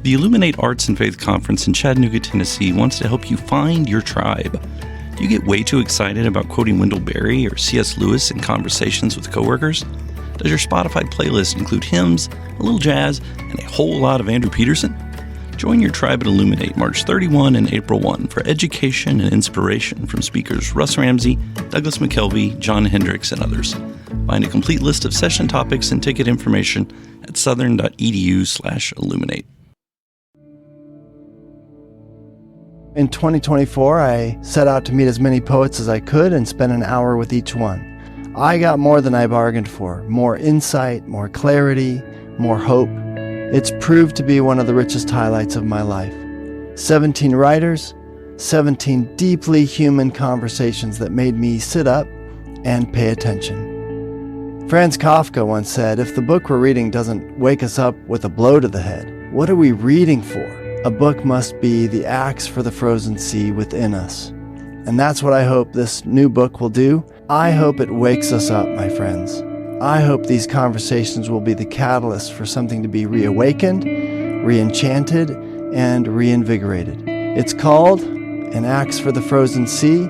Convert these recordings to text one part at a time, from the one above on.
The Illuminate Arts and Faith Conference in Chattanooga, Tennessee wants to help you find your tribe. Do you get way too excited about quoting Wendell Berry or C.S. Lewis in conversations with coworkers? Does your Spotify playlist include hymns, a little jazz, and a whole lot of Andrew Peterson? Join your tribe at Illuminate March 31 and April 1 for education and inspiration from speakers Russ Ramsey, Douglas McKelvey, John Hendricks, and others. Find a complete list of session topics and ticket information at southern.edu/illuminate. In 2024, I set out to meet as many poets as I could and spend an hour with each one. I got more than I bargained for, more insight, more clarity, more hope. It's proved to be one of the richest highlights of my life. 17 writers, 17 deeply human conversations that made me sit up and pay attention. Franz Kafka once said, if the book we're reading doesn't wake us up with a blow to the head, what are we reading for? A book must be the axe for the frozen sea within us. And that's what I hope this new book will do. I hope it wakes us up, my friends. I hope these conversations will be the catalyst for something to be reawakened, re-enchanted, and reinvigorated. It's called An Axe for the Frozen Sea,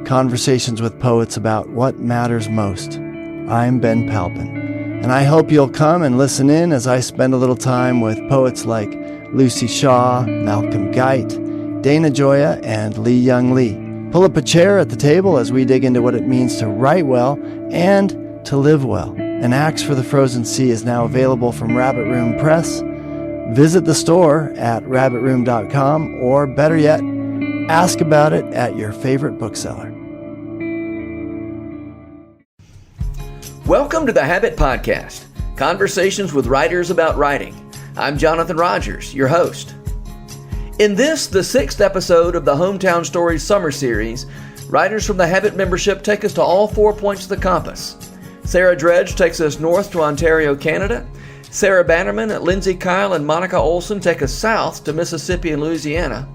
Conversations with Poets about what matters most. I'm Ben Palpin, and I hope you'll come and listen in as I spend a little time with poets like Lucy Shaw, Malcolm Guite, Dana Gioia, and Lee Young Lee. Pull up a chair at the table as we dig into what it means to write well and to live well. An Axe for the Frozen Sea is now available from Rabbit Room Press. Visit the store at rabbitroom.com, or better yet, ask about it at your favorite bookseller. Welcome to the Habit Podcast, conversations with writers about writing. I'm Jonathan Rogers, your host. In this, the 6th episode of the Hometown Stories Summer Series, writers from the Habit membership take us to all 4 points of the compass. Sarah Dredge takes us north to Ontario, Canada. Sarah Bannerman, Lindsay Kyle, and Monica Olson take us south to Mississippi and Louisiana.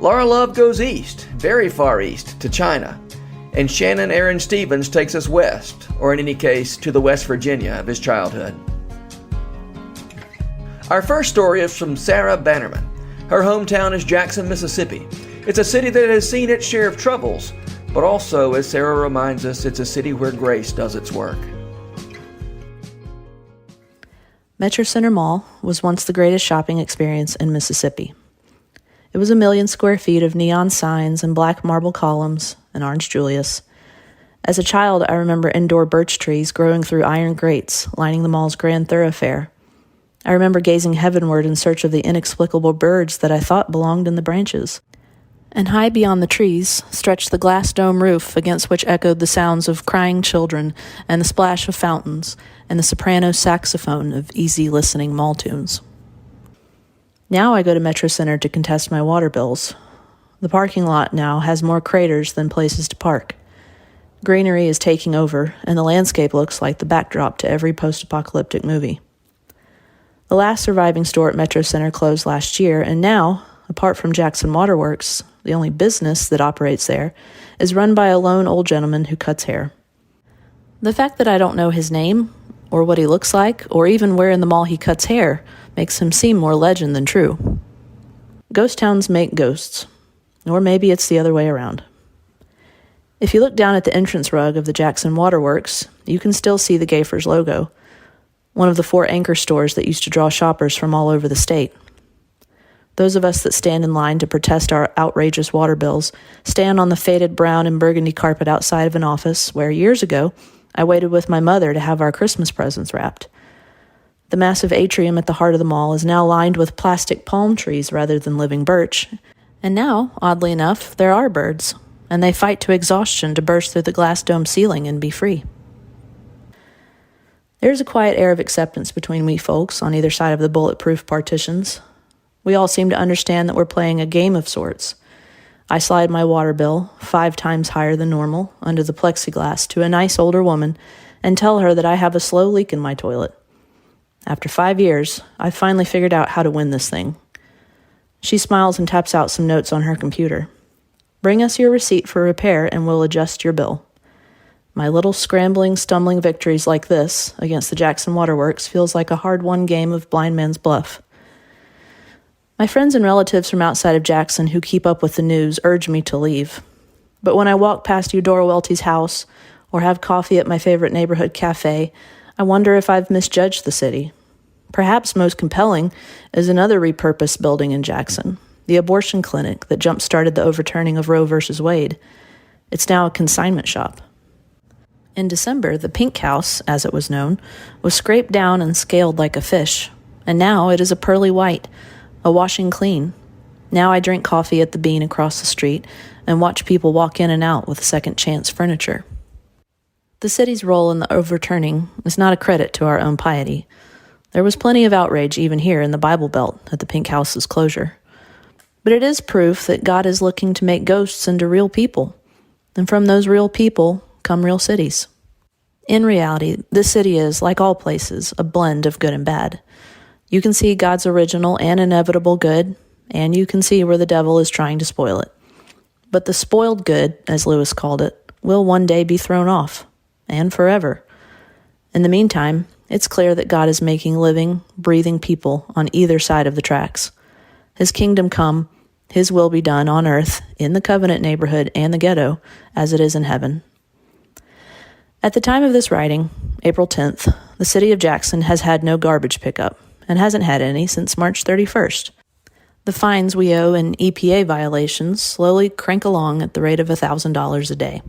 Laura Love goes east, very far east, to China. And Shannon Aaron Stevens takes us west, or in any case, to the West Virginia of his childhood. Our first story is from Sarah Bannerman. Her hometown is Jackson, Mississippi. It's a city that has seen its share of troubles, but also, as Sarah reminds us, it's a city where grace does its work. Metro Center Mall was once the greatest shopping experience in Mississippi. It was 1 million square feet of neon signs and black marble columns and orange Julius. As a child, I remember indoor birch trees growing through iron grates, lining the mall's grand thoroughfare. I remember gazing heavenward in search of the inexplicable birds that I thought belonged in the branches. And high beyond the trees stretched the glass dome roof against which echoed the sounds of crying children and the splash of fountains and the soprano saxophone of easy listening mall tunes. Now I go to Metro Center to contest my water bills. The parking lot now has more craters than places to park. Greenery is taking over, and the landscape looks like the backdrop to every post-apocalyptic movie. The last surviving store at Metro Center closed last year, and now, apart from Jackson Waterworks, the only business that operates there, is run by a lone old gentleman who cuts hair. The fact that I don't know his name, or what he looks like, or even where in the mall he cuts hair, makes him seem more legend than true. Ghost towns make ghosts, or maybe it's the other way around. If you look down at the entrance rug of the Jackson Waterworks, you can still see the Gayfers logo, one of the 4 anchor stores that used to draw shoppers from all over the state. Those of us that stand in line to protest our outrageous water bills stand on the faded brown and burgundy carpet outside of an office where, years ago, I waited with my mother to have our Christmas presents wrapped. The massive atrium at the heart of the mall is now lined with plastic palm trees rather than living birch. And now, oddly enough, there are birds, and they fight to exhaustion to burst through the glass dome ceiling and be free. There's a quiet air of acceptance between we folks on either side of the bulletproof partitions. We all seem to understand that we're playing a game of sorts. I slide my water bill, 5 times higher than normal, under the plexiglass to a nice older woman and tell her that I have a slow leak in my toilet. After 5 years, I've finally figured out how to win this thing. She smiles and taps out some notes on her computer. Bring us your receipt for repair and we'll adjust your bill. My little scrambling, stumbling victories like this against the Jackson Waterworks feels like a hard-won game of blind man's bluff. My friends and relatives from outside of Jackson who keep up with the news urge me to leave. But when I walk past Eudora Welty's house or have coffee at my favorite neighborhood cafe, I wonder if I've misjudged the city. Perhaps most compelling is another repurposed building in Jackson, the abortion clinic that jump-started the overturning of Roe v. Wade. It's now a consignment shop. In December, the Pink House, as it was known, was scraped down and scaled like a fish, and now it is a pearly white, a washing clean. Now I drink coffee at the Bean across the street and watch people walk in and out with second chance furniture. The city's role in the overturning is not a credit to our own piety. There was plenty of outrage even here in the Bible Belt at the Pink House's closure. But it is proof that God is looking to make ghosts into real people, and from those real people come real cities. In reality, this city is, like all places, a blend of good and bad. You can see God's original and inevitable good, and you can see where the devil is trying to spoil it. But the spoiled good, as Lewis called it, will one day be thrown off, and forever. In the meantime, it's clear that God is making living, breathing people on either side of the tracks. His kingdom come, His will be done on earth, in the Covenant neighborhood and the ghetto, as it is in heaven. At the time of this writing, April 10th, the city of Jackson has had no garbage pickup, and hasn't had any since March 31st. The fines we owe in EPA violations slowly crank along at the rate of $1,000 a day.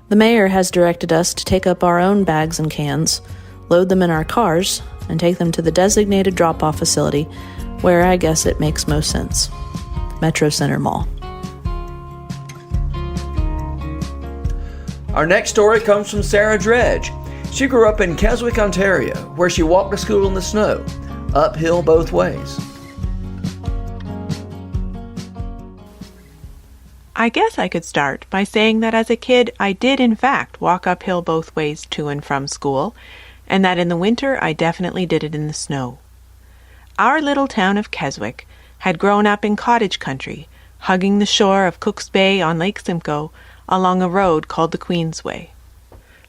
The mayor has directed us to take up our own bags and cans, load them in our cars, and take them to the designated drop-off facility where I guess it makes most sense. Metro Center Mall. Our next story comes from Sarah Dredge. She grew up in Keswick, Ontario, where she walked to school in the snow, uphill both ways. I guess I could start by saying that as a kid, I did in fact walk uphill both ways to and from school, and that in the winter I definitely did it in the snow. Our little town of Keswick had grown up in cottage country, hugging the shore of Cook's Bay on Lake Simcoe along a road called the Queensway.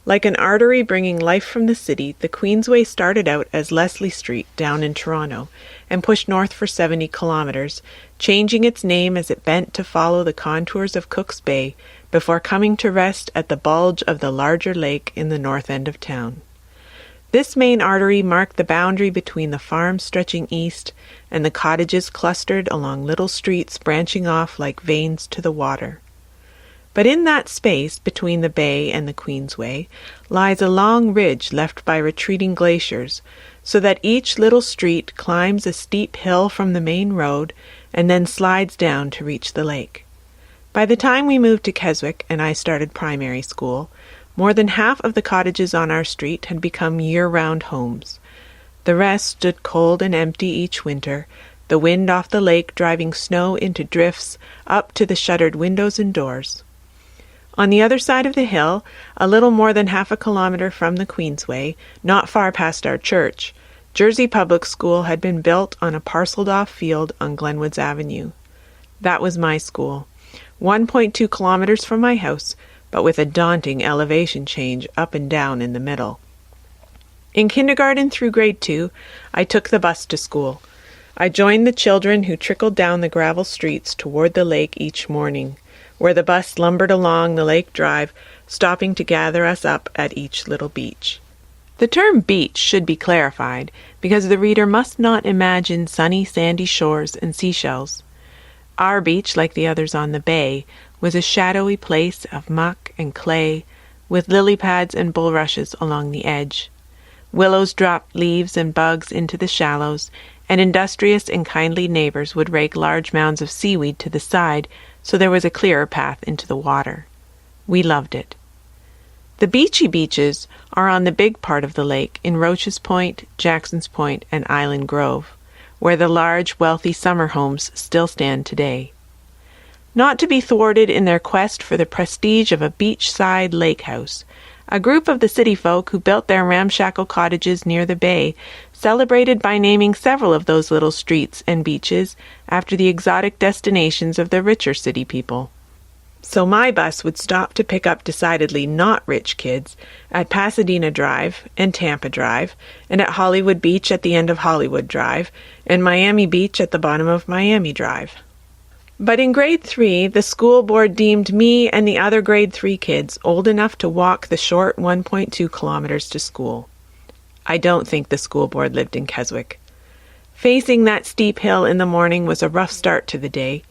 Like an artery bringing life from the city, the Queensway started out as Leslie Street down in Toronto and pushed north for 70 kilometers, changing its name as it bent to follow the contours of Cook's Bay before coming to rest at the bulge of the larger lake in the north end of town. This main artery marked the boundary between the farms stretching east and the cottages clustered along little streets branching off like veins to the water. But in that space between the bay and the Queensway lies a long ridge left by retreating glaciers, so that each little street climbs a steep hill from the main road and then slides down to reach the lake. By the time we moved to Keswick and I started primary school, more than half of the cottages on our street had become year-round homes. The rest stood cold and empty each winter, the wind off the lake driving snow into drifts up to the shuttered windows and doors. On the other side of the hill, a little more than half a kilometer from the Queensway, not far past our church, Jersey Public School had been built on a parceled-off field on Glenwoods Avenue. That was my school, 1.2 kilometers from my house, but with a daunting elevation change up and down in the middle. In kindergarten through grade 2, I took the bus to school. I joined the children who trickled down the gravel streets toward the lake each morning, where the bus lumbered along the lake drive, stopping to gather us up at each little beach. The term beach should be clarified, because the reader must not imagine sunny sandy shores and seashells. Our beach, like the others on the bay, was a shadowy place of muck and clay, with lily pads and bulrushes along the edge. Willows dropped leaves and bugs into the shallows, and industrious and kindly neighbors would rake large mounds of seaweed to the side, so there was a clearer path into the water. We loved it. The beachy beaches are on the big part of the lake in Roach's Point, Jackson's Point, and Island Grove, where the large, wealthy summer homes still stand today. Not to be thwarted in their quest for the prestige of a beachside lake house, a group of the city folk who built their ramshackle cottages near the bay celebrated by naming several of those little streets and beaches after the exotic destinations of the richer city people. So my bus would stop to pick up decidedly not rich kids at Pasadena Drive and Tampa Drive, and at Hollywood Beach at the end of Hollywood Drive, and Miami Beach at the bottom of Miami Drive. But in grade 3, the school board deemed me and the other grade 3 kids old enough to walk the short 1.2 kilometers to school. I don't think the school board lived in Keswick. Facing that steep hill in the morning was a rough start to the day.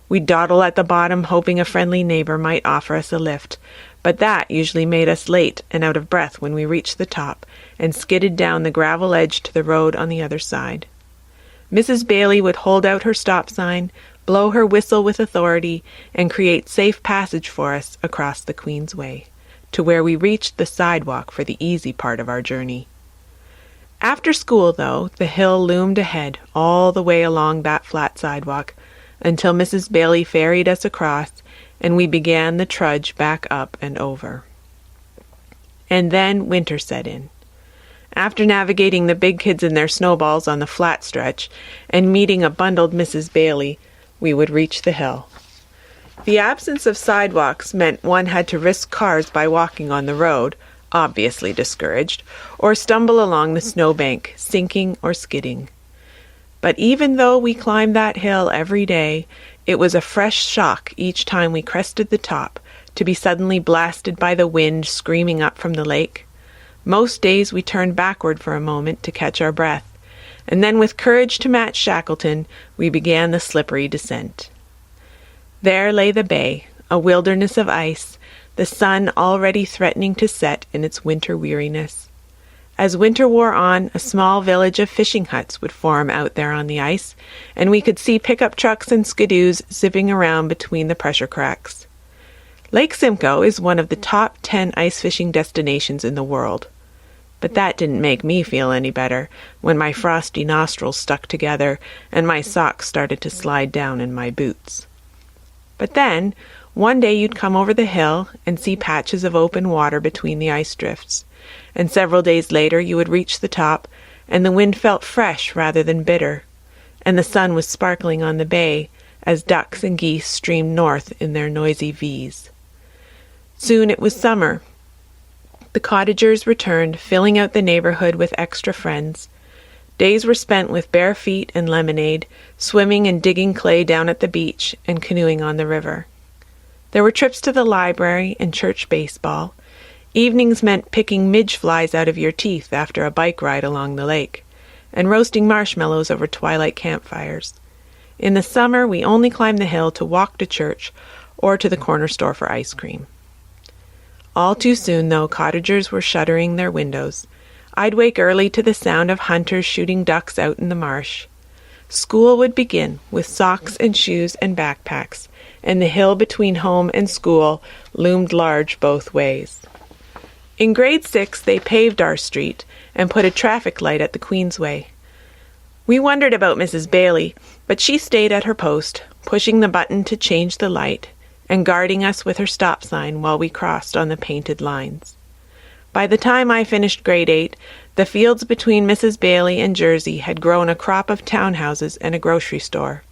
We'd dawdle at the bottom, hoping a friendly neighbor might offer us a lift, but that usually made us late and out of breath when we reached the top and skidded down the gravel edge to the road on the other side. Mrs. Bailey would hold out her stop sign, blow her whistle with authority, and create safe passage for us across the Queensway, to where we reached the sidewalk for the easy part of our journey. After school, though, the hill loomed ahead all the way along that flat sidewalk, until Mrs. Bailey ferried us across, and we began the trudge back up and over. And then winter set in. After navigating the big kids in their snowballs on the flat stretch, and meeting a bundled Mrs. Bailey, we would reach the hill. The absence of sidewalks meant one had to risk cars by walking on the road, obviously discouraged, or stumble along the snowbank, sinking or skidding. But even though we climbed that hill every day, it was a fresh shock each time we crested the top to be suddenly blasted by the wind screaming up from the lake. Most days we turned backward for a moment to catch our breath, and then with courage to match Shackleton, we began the slippery descent. There lay the bay, a wilderness of ice, the sun already threatening to set in its winter weariness. As winter wore on, a small village of fishing huts would form out there on the ice, and we could see pickup trucks and skidoos zipping around between the pressure cracks. Lake Simcoe is one of the top 10 ice fishing destinations in the world. But that didn't make me feel any better when my frosty nostrils stuck together and my socks started to slide down in my boots. But then, one day you'd come over the hill and see patches of open water between the ice drifts, and several days later you would reach the top, and the wind felt fresh rather than bitter, and the sun was sparkling on the bay as ducks and geese streamed north in their noisy V's. Soon it was summer. The cottagers returned, filling out the neighborhood with extra friends. Days were spent with bare feet and lemonade, swimming and digging clay down at the beach and canoeing on the river. There were trips to the library and church baseball. Evenings meant picking midge flies out of your teeth after a bike ride along the lake, and roasting marshmallows over twilight campfires. In the summer, we only climbed the hill to walk to church or to the corner store for ice cream. All too soon, though, cottagers were shuttering their windows. I'd wake early to the sound of hunters shooting ducks out in the marsh. School would begin with socks and shoes and backpacks, and the hill between home and school loomed large both ways. In grade 6, they paved our street and put a traffic light at the Queensway. We wondered about Mrs. Bailey, but she stayed at her post, pushing the button to change the light, and guarding us with her stop sign while we crossed on the painted lines. By the time I finished grade 8, the fields between Mrs. Bailey and Jersey had grown a crop of townhouses and a grocery store.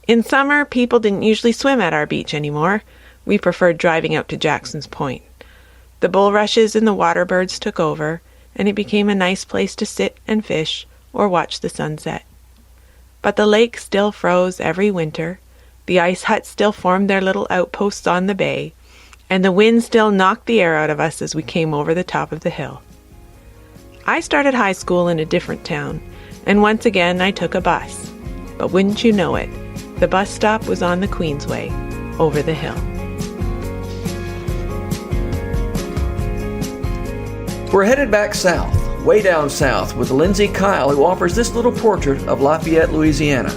In summer, people didn't usually swim at our beach anymore. We preferred driving out to Jackson's Point. The bulrushes and the waterbirds took over, and it became a nice place to sit and fish or watch the sunset. But the lake still froze every winter, the ice huts still formed their little outposts on the bay, and the wind still knocked the air out of us as we came over the top of the hill. I started high school in a different town, and once again I took a bus. But wouldn't you know it, the bus stop was on the Queensway, over the hill. We're headed back south, way down south, with Lindsay Kyle, who offers this little portrait of Lafayette, Louisiana.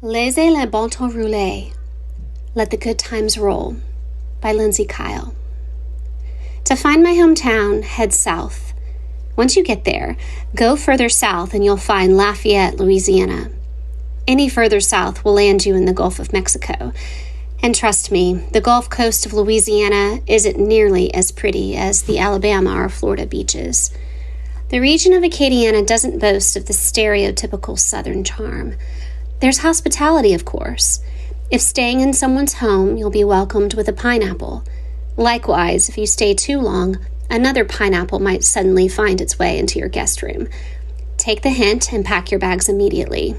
Laissez le bon temps rouler. Let the good times roll, by Lindsay Kyle. To find my hometown, head south. Once you get there, go further south and you'll find Lafayette, Louisiana. Any further south will land you in the Gulf of Mexico. And trust me, the Gulf Coast of Louisiana isn't nearly as pretty as the Alabama or Florida beaches. The region of Acadiana doesn't boast of the stereotypical southern charm. There's hospitality, of course. If staying in someone's home, you'll be welcomed with a pineapple. Likewise, if you stay too long, another pineapple might suddenly find its way into your guest room. Take the hint and pack your bags immediately.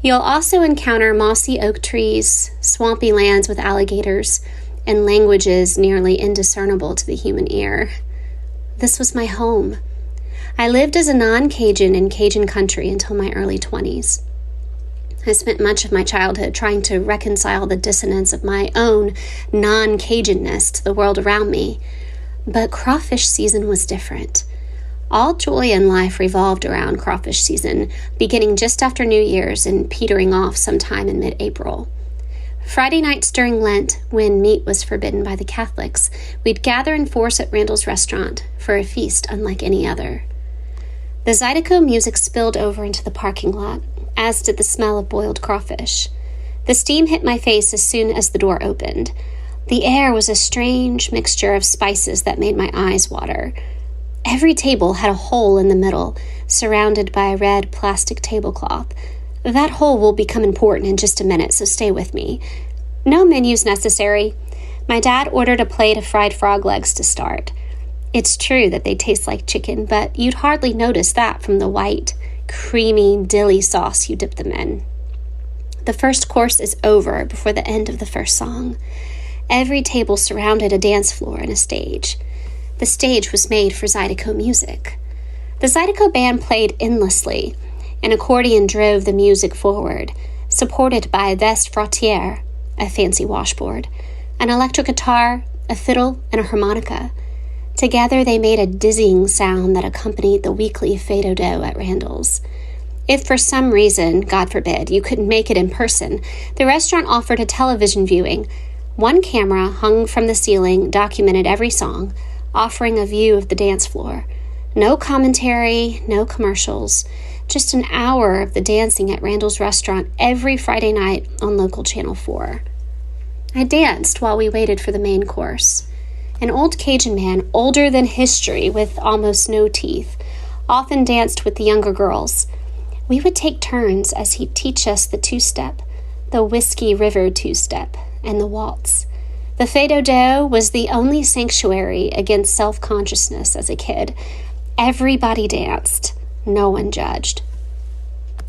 You'll also encounter mossy oak trees, swampy lands with alligators, and languages nearly indiscernible to the human ear. This was my home. I lived as a non-Cajun in Cajun country until my early 20s. I spent much of my childhood trying to reconcile the dissonance of my own non-Cajunness to the world around me. But crawfish season was different. All joy in life revolved around crawfish season, beginning just after New Year's and petering off sometime in mid-April. Friday nights during Lent, when meat was forbidden by the Catholics, we'd gather in force at Randall's restaurant for a feast unlike any other. The Zydeco music spilled over into the parking lot, as did the smell of boiled crawfish. The steam hit my face as soon as the door opened. The air was a strange mixture of spices that made my eyes water. Every table had a hole in the middle, surrounded by a red plastic tablecloth. That hole will become important in just a minute, so stay with me. No menus necessary. My dad ordered a plate of fried frog legs to start. It's true that they taste like chicken, but you'd hardly notice that from the white, creamy dilly sauce you dip them in. The first course is over before the end of the first song. Every table surrounded a dance floor and a stage. The stage was made for Zydeco music. The Zydeco band played endlessly. An accordion drove the music forward, supported by a veste frottière, a fancy washboard, an electric guitar, a fiddle, and a harmonica. Together they made a dizzying sound that accompanied the weekly fado-do at Randall's. If for some reason, God forbid, you couldn't make it in person, the restaurant offered a television viewing. One camera hung from the ceiling documented every song, offering a view of the dance floor. No commentary, no commercials, just an hour of the dancing at Randall's restaurant every Friday night on local Channel 4. I danced while we waited for the main course. An old Cajun man, older than history, with almost no teeth, often danced with the younger girls. We would take turns as he'd teach us the two-step, the Whiskey River two-step, and the waltz. The fado-do was the only sanctuary against self-consciousness as a kid. Everybody danced. No one judged.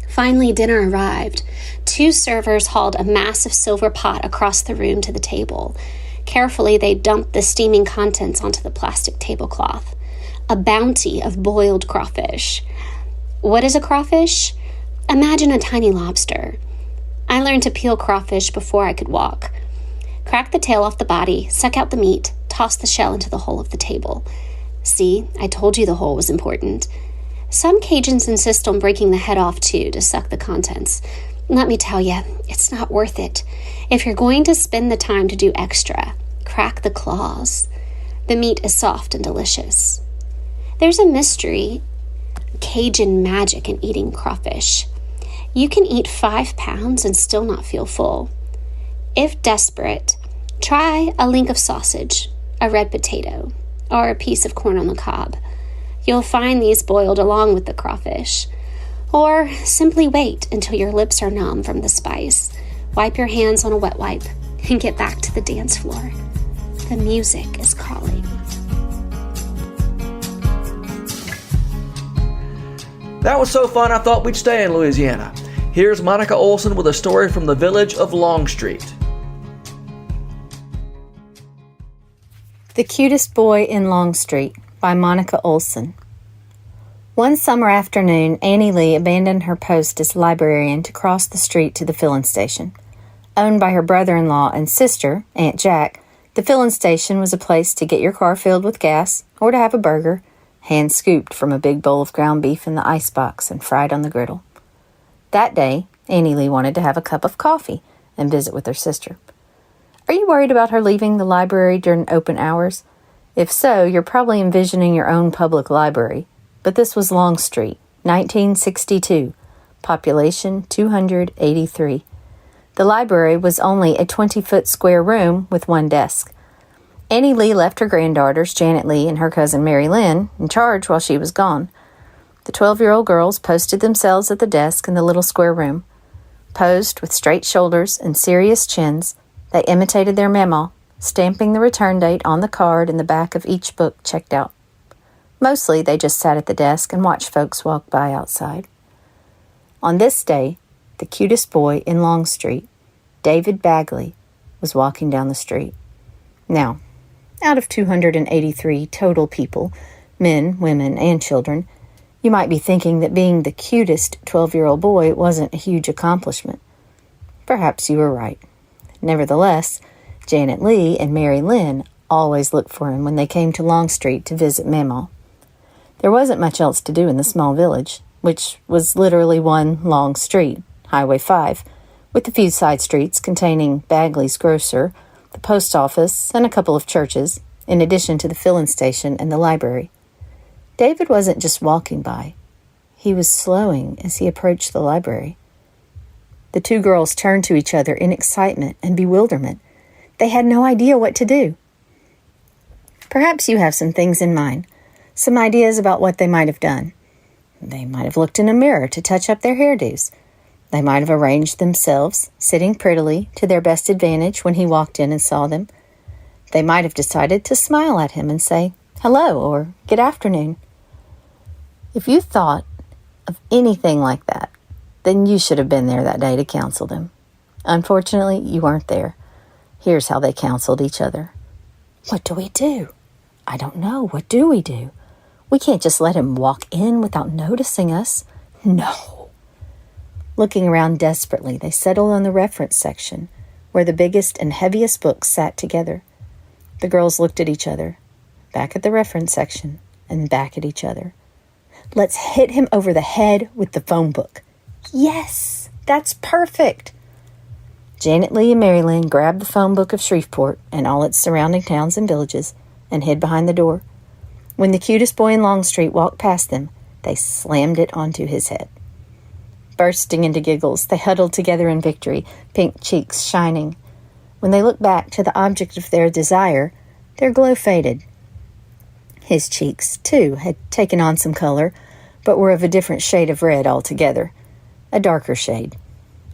Finally, dinner arrived. 2 servers hauled a massive silver pot across the room to the table. Carefully, they dumped the steaming contents onto the plastic tablecloth. A bounty of boiled crawfish. What is a crawfish? Imagine a tiny lobster. I learned to peel crawfish before I could walk. Crack the tail off the body, suck out the meat, toss the shell into the hole of the table. See, I told you the hole was important. Some Cajuns insist on breaking the head off too to suck the contents. Let me tell you, it's not worth it. If you're going to spend the time to do extra, crack the claws. The meat is soft and delicious. There's a mystery, Cajun magic in eating crawfish. You can eat 5 pounds and still not feel full. If desperate, try a link of sausage, a red potato, or a piece of corn on the cob. You'll find these boiled along with the crawfish. Or simply wait until your lips are numb from the spice. Wipe your hands on a wet wipe and get back to the dance floor. The music is calling. That was so fun, I thought we'd stay in Louisiana. Here's Monica Olson with a story from the village of Longstreet. The Cutest Boy in Longstreet by Monica Olson. One summer afternoon, Annie Lee abandoned her post as librarian to cross the street to the filling station. Owned by her brother-in-law and sister, Aunt Jack, the filling station was a place to get your car filled with gas or to have a burger, hand-scooped from a big bowl of ground beef in the icebox and fried on the griddle. That day, Annie Lee wanted to have a cup of coffee and visit with her sister. Are you worried about her leaving the library during open hours? If so, you're probably envisioning your own public library. But this was Longstreet, 1962, population 283. The library was only a 20-foot square room with one desk. Annie Lee left her granddaughters, Janet Lee and her cousin Mary Lynn, in charge while she was gone. The 12-year-old girls posted themselves at the desk in the little square room. Posed with straight shoulders and serious chins, they imitated their mamaw, stamping the return date on the card in the back of each book checked out. Mostly, they just sat at the desk and watched folks walk by outside. On this day, the cutest boy in Longstreet, David Bagley, was walking down the street. Now, out of 283 total people, men, women, and children, you might be thinking that being the cutest 12-year-old boy wasn't a huge accomplishment. Perhaps you were right. Nevertheless, Janet Lee and Mary Lynn always looked for him when they came to Longstreet to visit Mamaw. There wasn't much else to do in the small village, which was literally one long street, Highway 5, with a few side streets containing Bagley's grocer, the post office, and a couple of churches, in addition to the filling station and the library. David wasn't just walking by. He was slowing as he approached the library. The two girls turned to each other in excitement and bewilderment. They had no idea what to do. Perhaps you have some things in mind, some ideas about what they might have done. They might have looked in a mirror to touch up their hairdos. They might have arranged themselves, sitting prettily to their best advantage when he walked in and saw them. They might have decided to smile at him and say, "Hello," or "Good afternoon." If you thought of anything like that, then you should have been there that day to counsel them. Unfortunately, you weren't there. Here's how they counseled each other. "What do we do? I don't know. What do we do? We can't just let him walk in without noticing us. No." Looking around desperately, they settled on the reference section, where the biggest and heaviest books sat together. The girls looked at each other, back at the reference section, and back at each other. "Let's hit him over the head with the phone book." "Yes, that's perfect." Janet Lee and Mary Lynn grabbed the phone book of Shreveport and all its surrounding towns and villages and hid behind the door. When the cutest boy in Longstreet walked past them, they slammed it onto his head. Bursting into giggles, they huddled together in victory, pink cheeks shining. When they looked back to the object of their desire, their glow faded. His cheeks, too, had taken on some color, but were of a different shade of red altogether, a darker shade.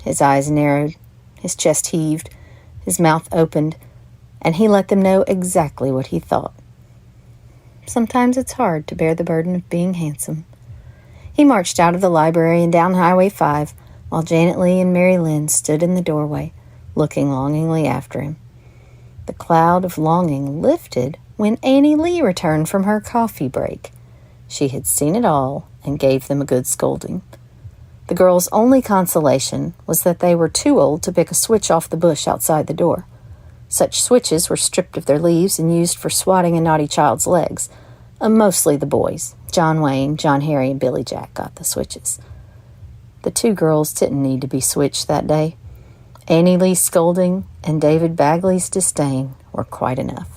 His eyes narrowed, his chest heaved, his mouth opened, and he let them know exactly what he thought. Sometimes it's hard to bear the burden of being handsome. He marched out of the library and down Highway 5, while Janet Lee and Mary Lynn stood in the doorway, looking longingly after him. The cloud of longing lifted when Annie Lee returned from her coffee break. She had seen it all and gave them a good scolding. The girls' only consolation was that they were too old to pick a switch off the bush outside the door. Such switches were stripped of their leaves and used for swatting a naughty child's legs. Mostly the boys. John Wayne, John Harry, and Billy Jack got the switches. The two girls didn't need to be switched that day. Annie Lee's scolding and David Bagley's disdain were quite enough.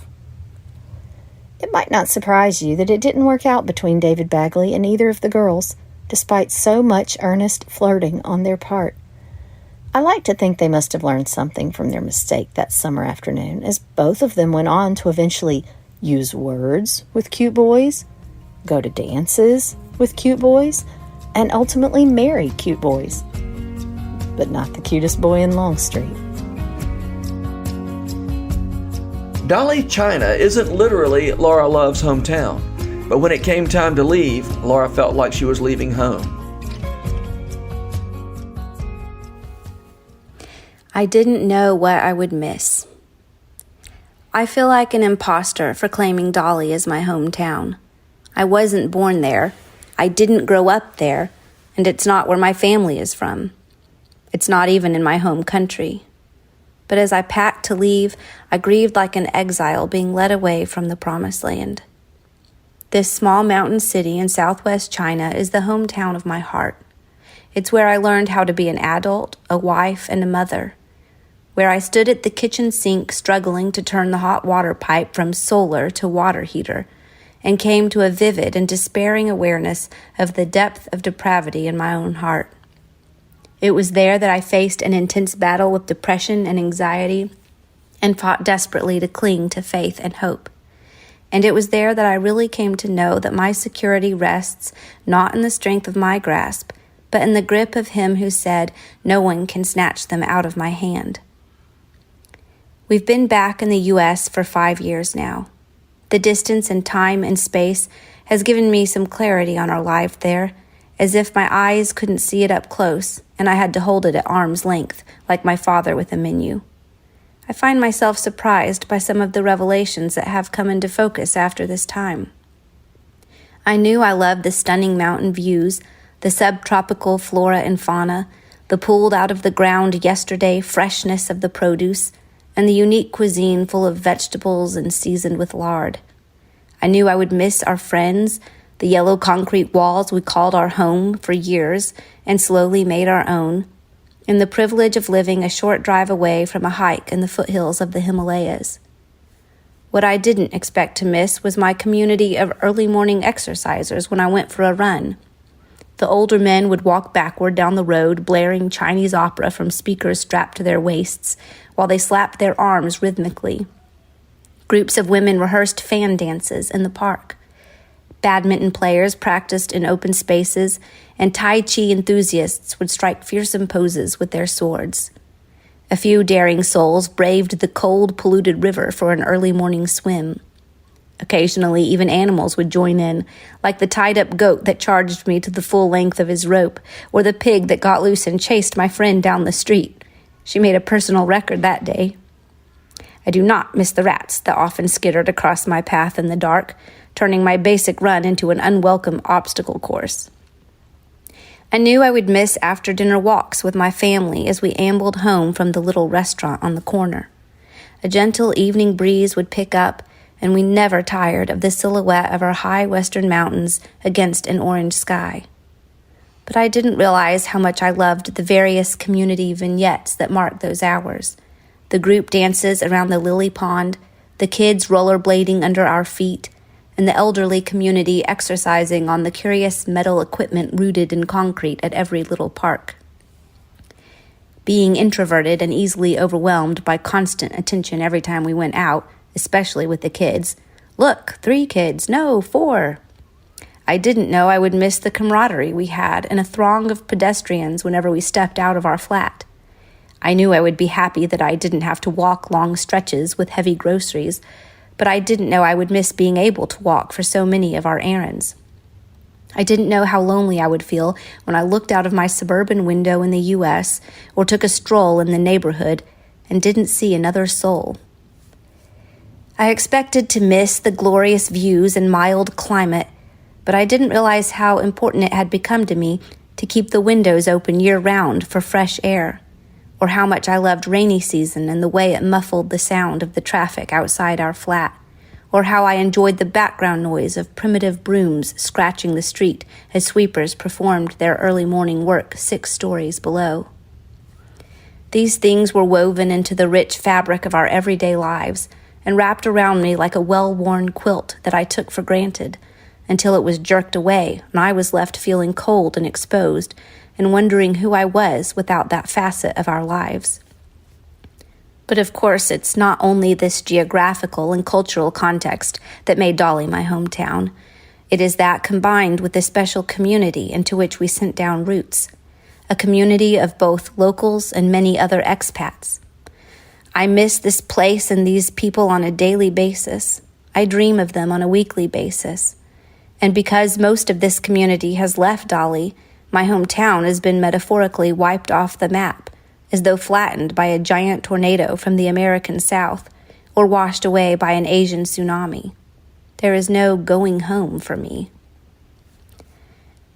It might not surprise you that it didn't work out between David Bagley and either of the girls, despite so much earnest flirting on their part. I like to think they must have learned something from their mistake that summer afternoon, as both of them went on to eventually use words with cute boys, go to dances with cute boys, and ultimately marry cute boys. But not the cutest boy in Longstreet. Dolly China isn't literally Laura Love's hometown, but when it came time to leave, Laura felt like she was leaving home. I didn't know what I would miss. I feel like an imposter for claiming Dolly as my hometown. I wasn't born there, I didn't grow up there, and it's not where my family is from. It's not even in my home country. But as I packed to leave, I grieved like an exile being led away from the promised land. This small mountain city in southwest China is the hometown of my heart. It's where I learned how to be an adult, a wife, and a mother. Where I stood at the kitchen sink struggling to turn the hot water pipe from solar to water heater, and came to a vivid and despairing awareness of the depth of depravity in my own heart. It was there that I faced an intense battle with depression and anxiety and fought desperately to cling to faith and hope. And it was there that I really came to know that my security rests not in the strength of my grasp, but in the grip of him who said, "No one can snatch them out of my hand." We've been back in the U.S. for 5 years now. The distance in time and space has given me some clarity on our life there, as if my eyes couldn't see it up close and I had to hold it at arm's length, like my father with a menu. I find myself surprised by some of the revelations that have come into focus after this time. I knew I loved the stunning mountain views, the subtropical flora and fauna, the pulled out of the ground yesterday freshness of the produce, and the unique cuisine full of vegetables and seasoned with lard. I knew I would miss our friends, the yellow concrete walls we called our home for years and slowly made our own, and the privilege of living a short drive away from a hike in the foothills of the Himalayas. What I didn't expect to miss was my community of early morning exercisers when I went for a run. The older men would walk backward down the road, blaring Chinese opera from speakers strapped to their waists, while they slapped their arms rhythmically. Groups of women rehearsed fan dances in the park. Badminton players practiced in open spaces, and Tai Chi enthusiasts would strike fearsome poses with their swords. A few daring souls braved the cold, polluted river for an early morning swim. Occasionally, even animals would join in, like the tied-up goat that charged me to the full length of his rope, or the pig that got loose and chased my friend down the street. She made a personal record that day. I do not miss the rats that often skittered across my path in the dark, turning my basic run into an unwelcome obstacle course. I knew I would miss after-dinner walks with my family as we ambled home from the little restaurant on the corner. A gentle evening breeze would pick up, and we never tired of the silhouette of our high western mountains against an orange sky. But I didn't realize how much I loved the various community vignettes that marked those hours. The group dances around the lily pond, the kids rollerblading under our feet, and the elderly community exercising on the curious metal equipment rooted in concrete at every little park. Being introverted and easily overwhelmed by constant attention every time we went out, especially with the kids. Look, 3 kids, no, 4. I didn't know I would miss the camaraderie we had in a throng of pedestrians whenever we stepped out of our flat. I knew I would be happy that I didn't have to walk long stretches with heavy groceries, but I didn't know I would miss being able to walk for so many of our errands. I didn't know how lonely I would feel when I looked out of my suburban window in the U.S. or took a stroll in the neighborhood and didn't see another soul. I expected to miss the glorious views and mild climate, but I didn't realize how important it had become to me to keep the windows open year-round for fresh air, or how much I loved rainy season and the way it muffled the sound of the traffic outside our flat, or how I enjoyed the background noise of primitive brooms scratching the street as sweepers performed their early morning work 6 stories below. These things were woven into the rich fabric of our everyday lives and wrapped around me like a well-worn quilt that I took for granted, until it was jerked away and I was left feeling cold and exposed and wondering who I was without that facet of our lives. But of course, it's not only this geographical and cultural context that made Dolly my hometown. It is that combined with the special community into which we sent down roots, a community of both locals and many other expats. I miss this place and these people on a daily basis. I dream of them on a weekly basis. And because most of this community has left Dolly, my hometown has been metaphorically wiped off the map, as though flattened by a giant tornado from the American South or washed away by an Asian tsunami. There is no going home for me.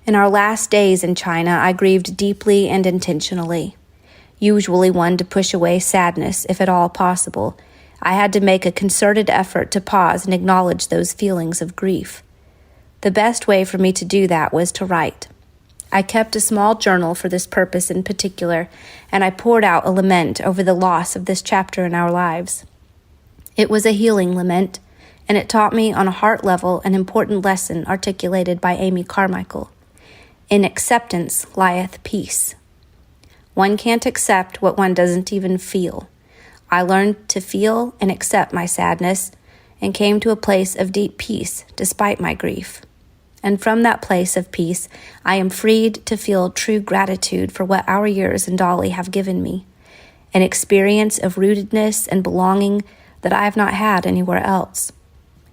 In our last days in China, I grieved deeply and intentionally. Usually one to push away sadness, if at all possible, I had to make a concerted effort to pause and acknowledge those feelings of grief. The best way for me to do that was to write. I kept a small journal for this purpose in particular, and I poured out a lament over the loss of this chapter in our lives. It was a healing lament, and it taught me on a heart level an important lesson articulated by Amy Carmichael. In acceptance lieth peace. One can't accept what one doesn't even feel. I learned to feel and accept my sadness and came to a place of deep peace despite my grief. And from that place of peace, I am freed to feel true gratitude for what our years in Dolly have given me, an experience of rootedness and belonging that I have not had anywhere else.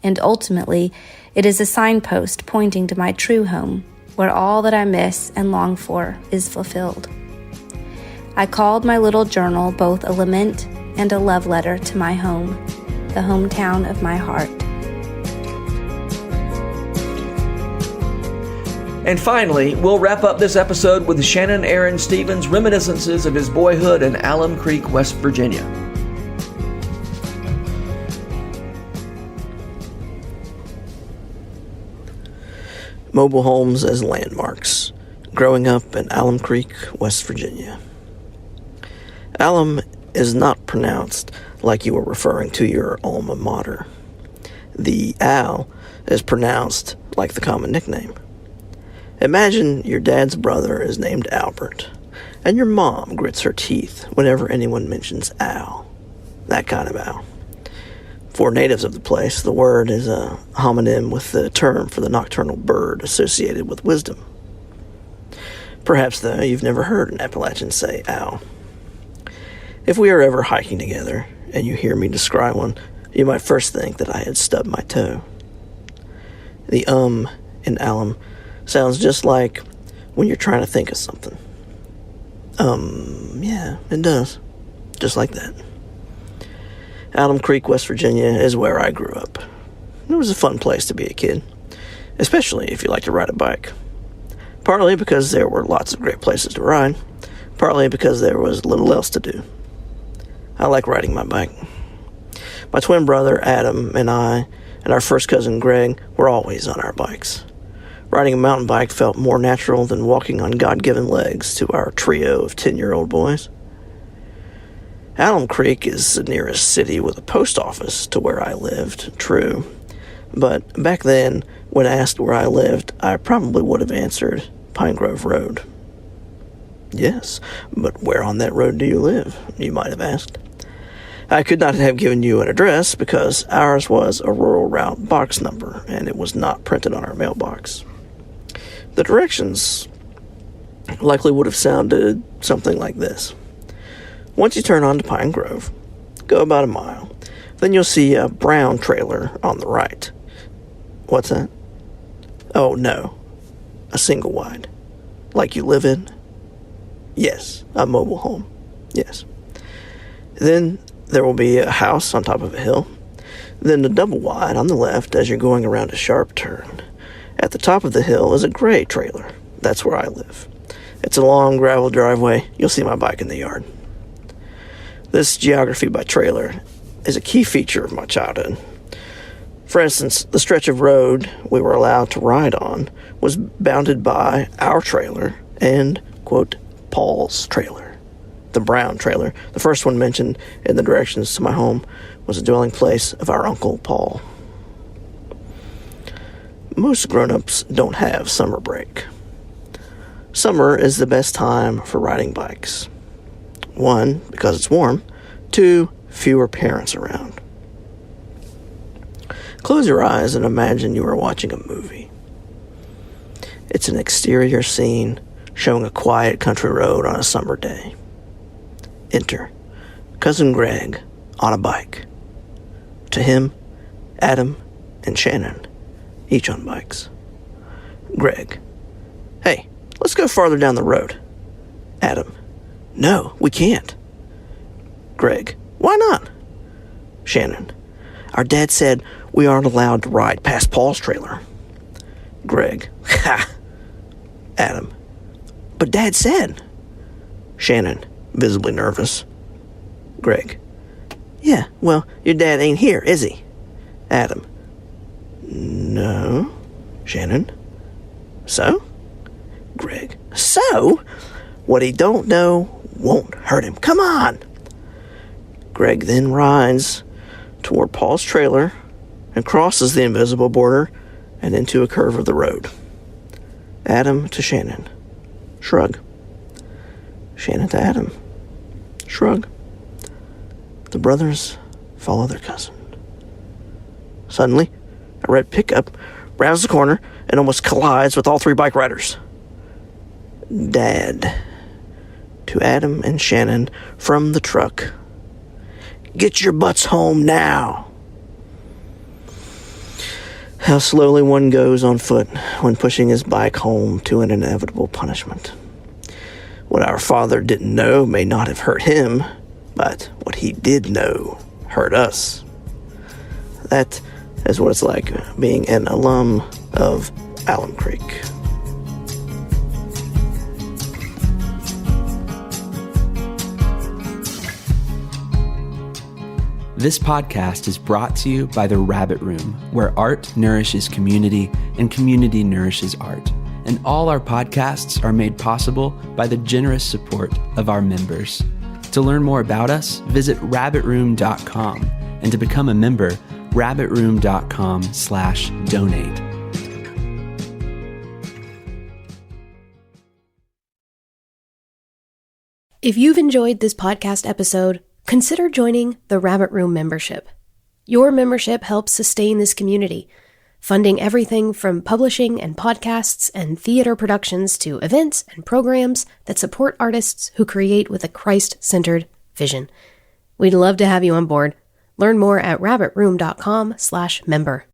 And ultimately, it is a signpost pointing to my true home, where all that I miss and long for is fulfilled. I called my little journal both a lament and a love letter to my home, the hometown of my heart. And finally, we'll wrap up this episode with Shannon Aaron Stevens' reminiscences of his boyhood in Alum Creek, West Virginia. Mobile homes as landmarks. Growing up in Alum Creek, West Virginia. Alum is not pronounced like you were referring to your alma mater. The Al is pronounced like the common nickname. Imagine your dad's brother is named Albert, and your mom grits her teeth whenever anyone mentions Al. That kind of Al. For natives of the place, the word is a homonym with the term for the nocturnal bird associated with wisdom. Perhaps, though, you've never heard an Appalachian say owl. If we are ever hiking together, and you hear me describe one, you might first think that I had stubbed my toe. The in alum sounds just like when you're trying to think of something. Yeah, it does. Just like that. Alum Creek, West Virginia is where I grew up. It was a fun place to be a kid, especially if you like to ride a bike. Partly because there were lots of great places to ride, partly because there was little else to do. I like riding my bike. My twin brother Adam and I and our first cousin Greg were always on our bikes. Riding a mountain bike felt more natural than walking on God-given legs to our trio of 10-year-old boys. Alum Creek is the nearest city with a post office to where I lived, true. But back then, when asked where I lived, I probably would have answered Pine Grove Road. Yes, but where on that road do you live, you might have asked. I could not have given you an address because ours was a rural route box number, and it was not printed on our mailbox. The directions likely would have sounded something like this. Once you turn onto Pine Grove, go about a mile. Then you'll see a brown trailer on the right. What's that? Oh, no. A single wide. Like you live in? Yes, a mobile home. Yes. Then there will be a house on top of a hill. Then a double wide on the left as you're going around a sharp turn. At the top of the hill is a gray trailer. That's where I live. It's a long gravel driveway. You'll see my bike in the yard. This geography by trailer is a key feature of my childhood. For instance, the stretch of road we were allowed to ride on was bounded by our trailer and, quote, Paul's trailer. The brown trailer, the first one mentioned in the directions to my home, was the dwelling place of our Uncle Paul. Most grown-ups don't have summer break. Summer is the best time for riding bikes. 1, because it's warm. 2, fewer parents around. Close your eyes and imagine you are watching a movie. It's an exterior scene showing a quiet country road on a summer day. Enter Cousin Greg on a bike. To him, Adam and Shannon, each on bikes. Greg: "Hey, let's go farther down the road." Adam: "No, we can't." Greg: "Why not?" Shannon: "Our dad said we aren't allowed to ride past Paul's trailer." Greg: "Ha!" Adam: "But Dad said." Shannon, visibly nervous. Greg: "Yeah, well, your dad ain't here, is he?" Adam: "No." Shannon: "So?" Greg: "So? What he don't know won't hurt him. Come on." Greg then rides toward Paul's trailer and crosses the invisible border and into a curve of the road. Adam to Shannon. Shrug. Shannon to Adam. Shrug. The brothers follow their cousin. Suddenly, a red pickup rounds the corner, and almost collides with all 3 bike riders. Dad. To Adam and Shannon from the truck. Get your butts home now. How slowly one goes on foot when pushing his bike home to an inevitable punishment. What our father didn't know may not have hurt him, but what he did know hurt us. That is what it's like being an alum of Alum Creek. This podcast is brought to you by The Rabbit Room, where art nourishes community and community nourishes art. And all our podcasts are made possible by the generous support of our members. To learn more about us, visit rabbitroom.com. And to become a member, rabbitroom.com/donate. If you've enjoyed this podcast episode, consider joining the Rabbit Room membership. Your membership helps sustain this community, funding everything from publishing and podcasts and theater productions to events and programs that support artists who create with a Christ-centered vision. We'd love to have you on board. Learn more at rabbitroom.com/member.